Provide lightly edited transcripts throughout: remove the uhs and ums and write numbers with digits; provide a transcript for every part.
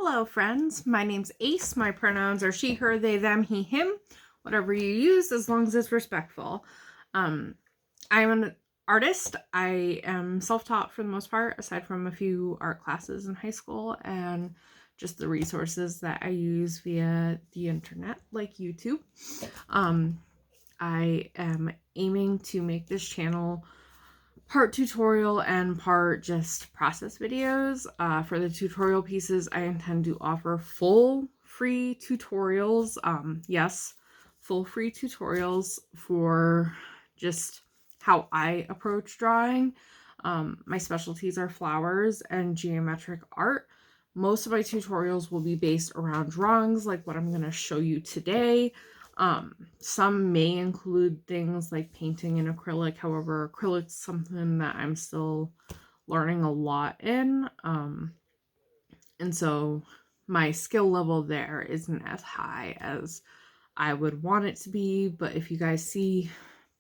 Hello, friends. My name's Ace. My pronouns are she, her, they, them, he, him. Whatever you use, as long as it's respectful. I'm an artist. I am self-taught for the most part, aside from a few art classes in high school and just the resources that I use via the internet, like YouTube. I am aiming to make this channel part tutorial and part just process videos. For the tutorial pieces, I intend to offer full free tutorials. Yes, full free tutorials for just how I approach drawing. My specialties are flowers and geometric art. Most of my tutorials will be based around drawings like what I'm going to show you today. Some may include things like painting in acrylic. However, acrylic's something that I'm still learning a lot in. And so my skill level there isn't as high as I would want it to be. But if you guys see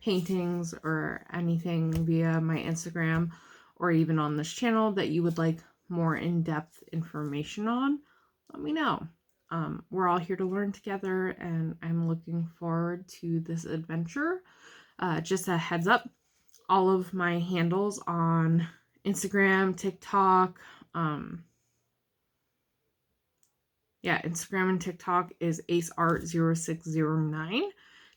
paintings or anything via my Instagram or even on this channel that you would like more in-depth information on, let me know. We're all here to learn together, and I'm looking forward to this adventure. Just a heads up, all of my handles on Instagram, TikTok, Instagram and TikTok is aceart0609.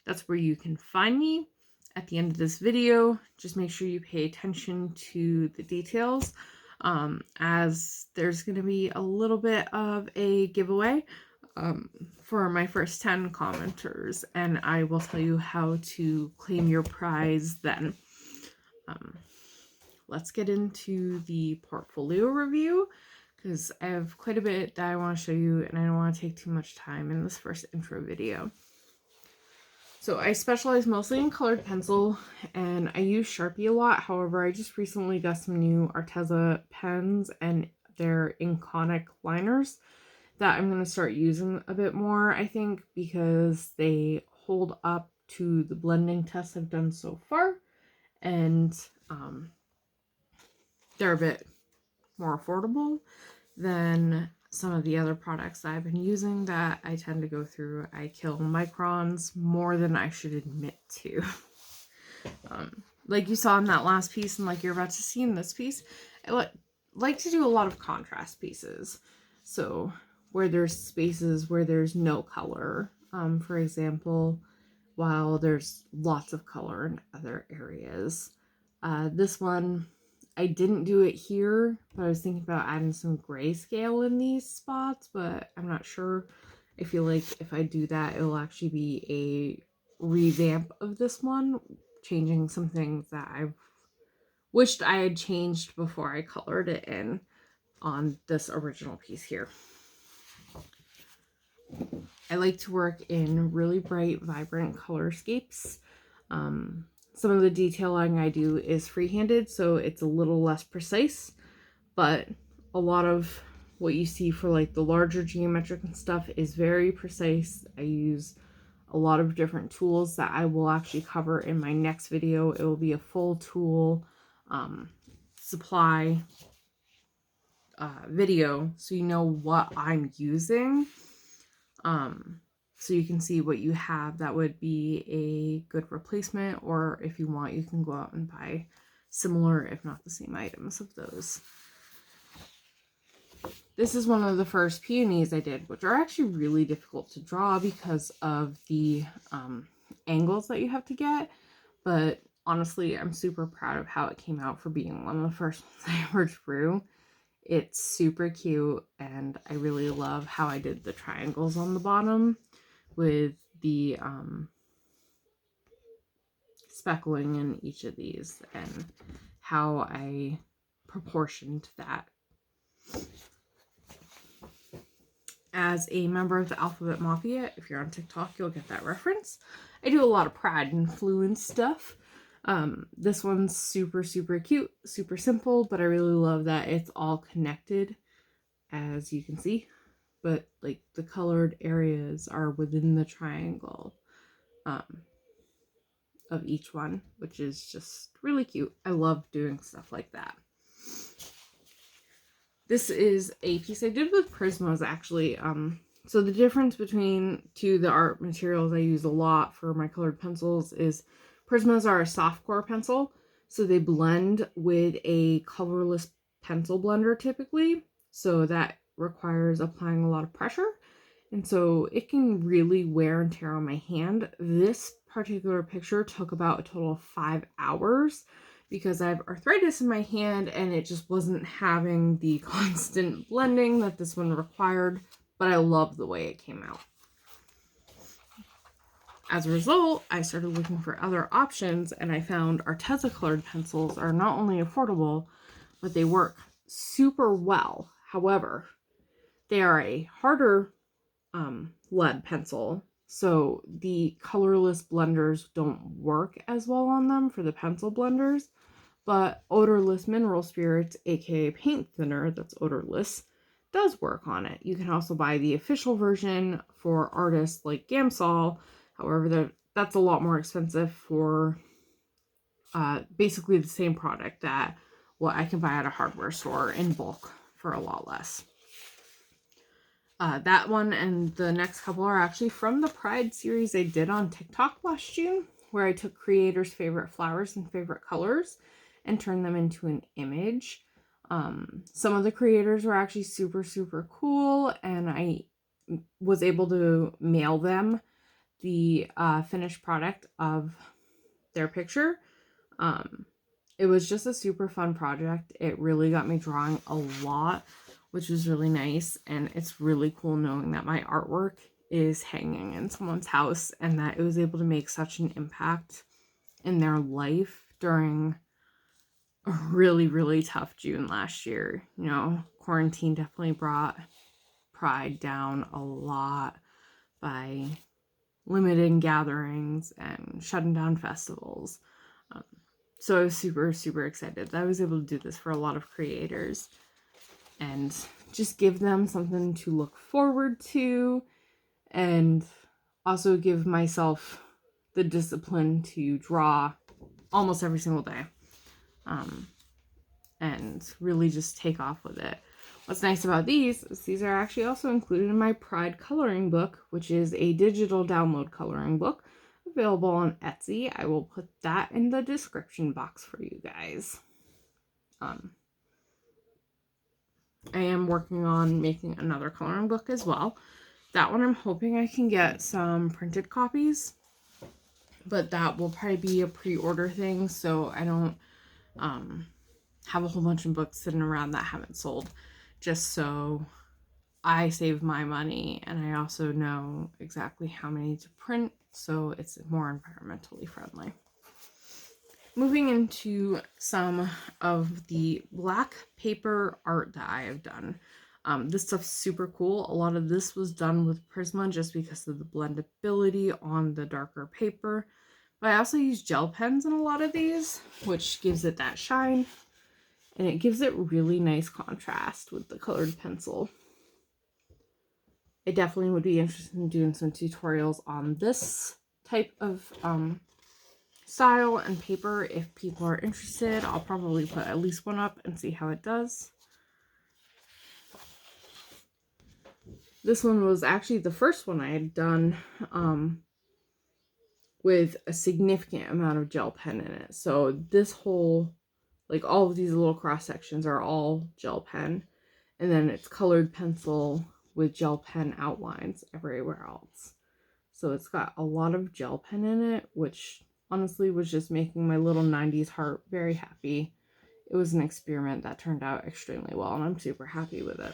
That's where you can find me. At the end of this video, just make sure you pay attention to the details, as there's going to be a little bit of a giveaway for my first 10 commenters, and I will tell you how to claim your prize then. Let's get into the portfolio review, because I have quite a bit that I want to show you, and I don't want to take too much time in this first intro video. So I specialize mostly in colored pencil, and I use Sharpie a lot. However, I just recently got some new Arteza pens, and they're Inconic liners that I'm going to start using a bit more, I think, because they hold up to the blending tests I've done so far, and they're a bit more affordable than some of the other products that I've been using that I tend to go through. I kill microns more than I should admit to. Like you saw in that last piece, and like you're about to see in this piece, I like to do a lot of contrast pieces. So where there's spaces where there's no color, for example, while there's lots of color in other areas. This one, I didn't do it here, but I was thinking about adding some grayscale in these spots, but I'm not sure. I feel like if I do that, it'll actually be a revamp of this one, changing some things that I've wished I had changed before I colored it in on this original piece here. I like to work in really bright, vibrant colorscapes. Some of the detailing I do is free-handed, so it's a little less precise, but a lot of what you see for like the larger geometric and stuff is very precise. I use a lot of different tools that I will actually cover in my next video. It will be a full tool supply video, so you know what I'm using. So you can see what you have that would be a good replacement, or if you want, you can go out and buy similar, if not the same items of those. This is one of the first peonies I did, which are actually really difficult to draw because of the angles that you have to get. But honestly, I'm super proud of how it came out for being one of the first ones I ever drew. It's super cute, and I really love how I did the triangles on the bottom with the speckling in each of these, and how I proportioned that. As a member of the Alphabet Mafia, if you're on TikTok, you'll get that reference. I do a lot of Pride influence stuff. This one's super, super cute, super simple, but I really love that it's all connected, as you can see. But like the colored areas are within the triangle of each one, which is just really cute. I love doing stuff like that. This is a piece I did with Prismas, actually. So the difference between the art materials I use a lot for my colored pencils is Prismas are a soft core pencil, so they blend with a colorless pencil blender typically, so that requires applying a lot of pressure, and so it can really wear and tear on my hand. This particular picture took about a total of 5 hours because I have arthritis in my hand and it just wasn't having the constant blending that this one required, but I love the way it came out. As a result, I started looking for other options, and I found Arteza colored pencils are not only affordable, but they work super well. However, they are a harder lead pencil, so the colorless blenders don't work as well on them for the pencil blenders, but odorless mineral spirits, aka paint thinner that's odorless, does work on it. You can also buy the official version for artists like Gamsol. However, that's a lot more expensive for basically the same product that what I can buy at a hardware store in bulk for a lot less. That one and the next couple are actually from the Pride series I did on TikTok last June, where I took creators' favorite flowers and favorite colors and turned them into an image. Some of the creators were actually super, super cool, and I was able to mail them the finished product of their picture. It was just a super fun project. It really got me drawing a lot, which was really nice, and it's really cool knowing that my artwork is hanging in someone's house and that it was able to make such an impact in their life during a really, really tough June last year. You know, quarantine definitely brought Pride down a lot by limiting gatherings and shutting down festivals. So I was super, super excited that I was able to do this for a lot of creators and just give them something to look forward to, and also give myself the discipline to draw almost every single day, and really just take off with it. What's nice about these is these are actually also included in my Pride coloring book, which is a digital download coloring book available on Etsy. I will put that in the description box for you guys. I am working on making another coloring book as well. That one I'm hoping I can get some printed copies, but that will probably be a pre-order thing, so I don't have a whole bunch of books sitting around that haven't sold, just so I save my money and I also know exactly how many to print, so it's more environmentally friendly. Moving into some of the black paper art that I have done. This stuff's super cool. A lot of this was done with Prisma just because of the blendability on the darker paper. But I also use gel pens in a lot of these, which gives it that shine. And it gives it really nice contrast with the colored pencil. I definitely would be interested in doing some tutorials on this type of style and paper if people are interested. I'll probably put at least one up and see how it does. This one was actually the first one I had done with a significant amount of gel pen in it. So this whole, like all of these little cross sections are all gel pen, and then it's colored pencil with gel pen outlines everywhere else. So it's got a lot of gel pen in it, which honestly was just making my little 90s heart very happy. It was an experiment that turned out extremely well, and I'm super happy with it.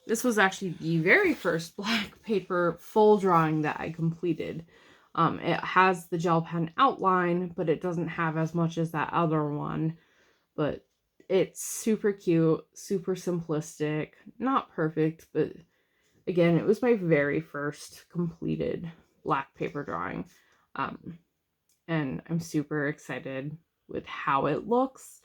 This was actually the very first black paper full drawing that I completed. It has the gel pen outline, but it doesn't have as much as that other one. But it's super cute, super simplistic, not perfect, but again, it was my very first completed black paper drawing. And I'm super excited with how it looks.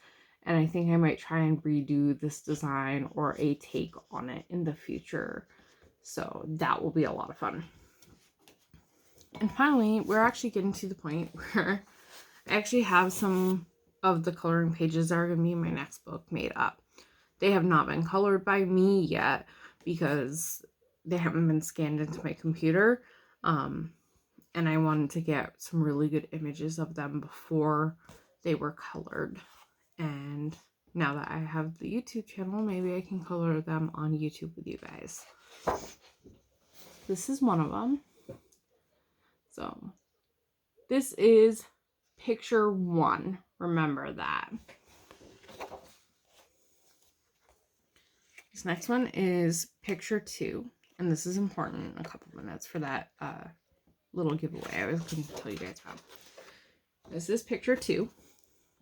And I think I might try and redo this design or a take on it in the future. So that will be a lot of fun. And finally, we're actually getting to the point where I actually have some of the coloring pages that are going to be in my next book made up. They have not been colored by me yet because they haven't been scanned into my computer. And I wanted to get some really good images of them before they were colored. And now that I have the YouTube channel, maybe I can color them on YouTube with you guys. This is one of them. So this is picture 1. Remember that. This next one is picture 2. And this is important in a couple minutes for that little giveaway I was going to tell you guys about. This is picture 2,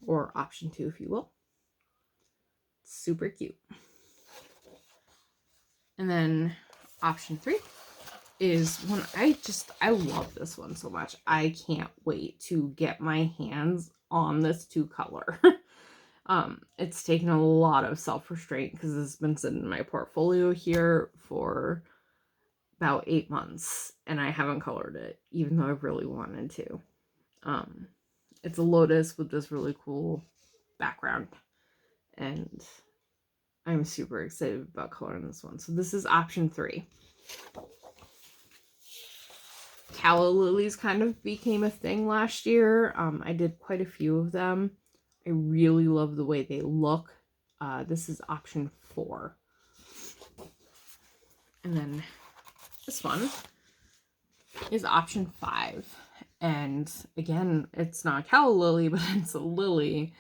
or option 2 if you will. Super cute. And then option 3 is one I love this one so much. I can't wait to get my hands on this 2-color. It's taken a lot of self-restraint because this has been sitting in my portfolio here for about 8 months and I haven't colored it, even though I really wanted to. It's a lotus with this really cool background, and I'm super excited about coloring this one. So this is option 3. Calla lilies kind of became a thing last year. I did quite a few of them. I really love the way they look. This is option 4. And then this one is option 5. And again, it's not a calla lily, but it's a lily.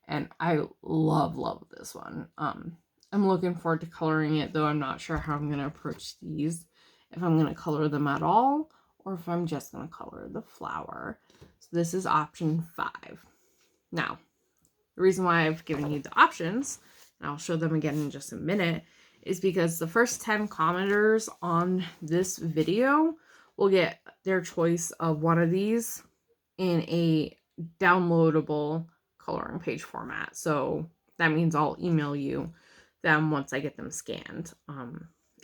And I love this one. I'm looking forward to coloring it, though I'm not sure how I'm going to approach these. If I'm going to color them at all, or if I'm just going to color the flower. So this is option 5. Now, the reason why I've given you the options, and I'll show them again in just a minute, is because the first 10 commenters on this video will get their choice of one of these in a downloadable coloring page format. So that means I'll email you them once I get them scanned.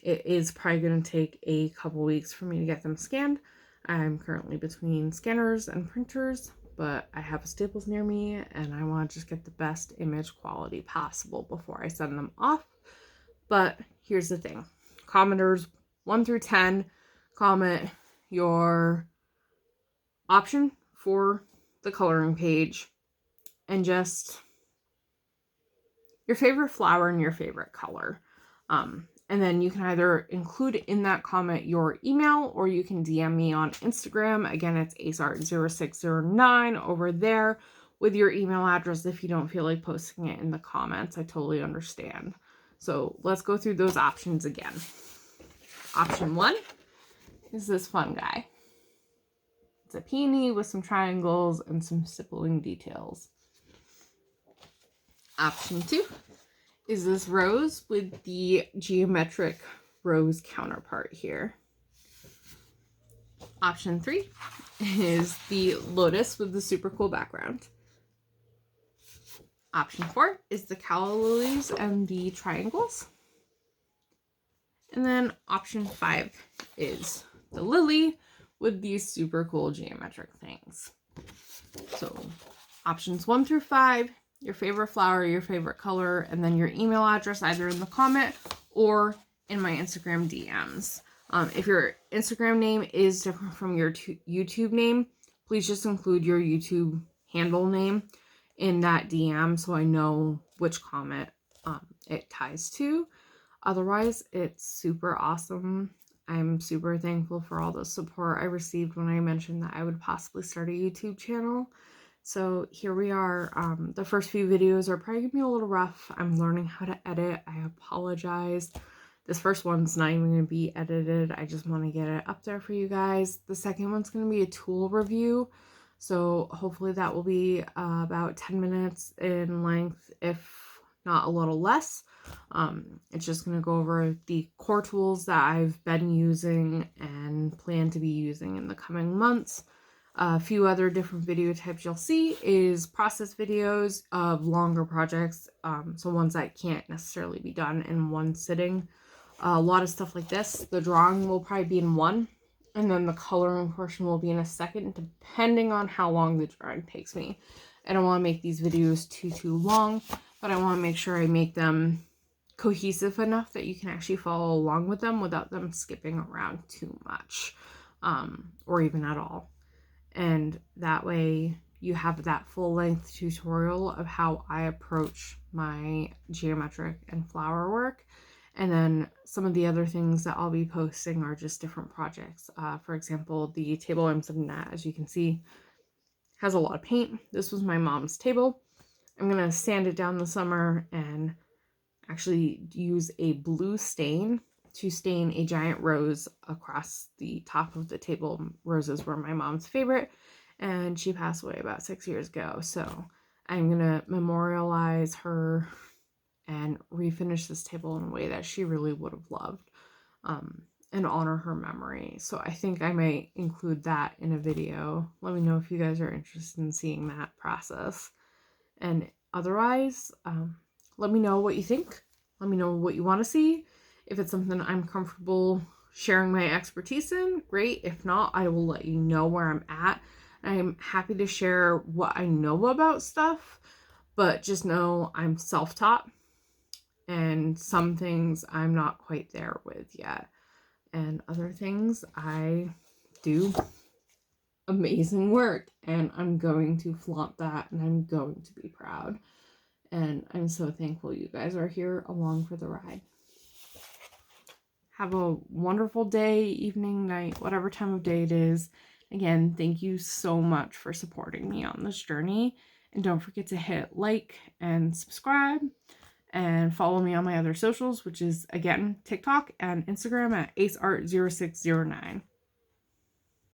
It is probably going to take a couple weeks for me to get them scanned. I'm currently between scanners and printers, but I have a Staples near me and I want to just get the best image quality possible before I send them off. But here's the thing. Commenters 1 through 10, comment your option for the coloring page and just your favorite flower and your favorite color. And then you can either include in that comment your email, or you can DM me on Instagram. Again, it's asart0609 over there with your email address if you don't feel like posting it in the comments. I totally understand. So let's go through those options again. Option 1 is this fun guy. It's a peony with some triangles and some stippling details. Option 2 is this rose with the geometric rose counterpart here. Option 3 is the lotus with the super cool background. Option 4 is the calla lilies and the triangles. And then option 5 is the lily with these super cool geometric things. So options 1 through 5, your favorite flower, your favorite color, and then your email address either in the comment or in my Instagram DMs. If your Instagram name is different from your YouTube name, please just include your YouTube handle name in that DM so I know which comment it ties to. Otherwise, it's super awesome. I'm super thankful for all the support I received when I mentioned that I would possibly start a YouTube channel. So here we are. The first few videos are probably gonna be a little rough. I'm learning how to edit. I apologize. This first one's not even going to be edited. I just want to get it up there for you guys. The second one's going to be a tool review. So hopefully that will be about 10 minutes in length, if not a little less. It's just going to go over the core tools that I've been using and plan to be using in the coming months. A few other different video types you'll see is process videos of longer projects, so ones that can't necessarily be done in one sitting. A lot of stuff like this. The drawing will probably be in one, and then the coloring portion will be in a second, depending on how long the drawing takes me. I don't want to make these videos too long, but I want to make sure I make them cohesive enough that you can actually follow along with them without them skipping around too much, or even at all. And that way you have that full length tutorial of how I approach my geometric and flower work. And then some of the other things that I'll be posting are just different projects. For example, the table I'm sitting at, as you can see, has a lot of paint. This was my mom's table. I'm going to sand it down this summer and actually use a blue stain to stain a giant rose across the top of the table. Roses were my mom's favorite, and she passed away about 6 years ago. So I'm going to memorialize her and refinish this table in a way that she really would have loved, and honor her memory. So I think I might include that in a video. Let me know if you guys are interested in seeing that process. And otherwise, let me know what you think. Let me know what you want to see. If it's something I'm comfortable sharing my expertise in, great. If not, I will let you know where I'm at. I'm happy to share what I know about stuff, but just know I'm self-taught, and some things I'm not quite there with yet. And other things I do amazing work, and I'm going to flaunt that, and I'm going to be proud. And I'm so thankful you guys are here along for the ride. Have a wonderful day, evening, night, whatever time of day it is. Again, thank you so much for supporting me on this journey. And don't forget to hit like and subscribe and follow me on my other socials, which is, again, TikTok and Instagram at aceart0609.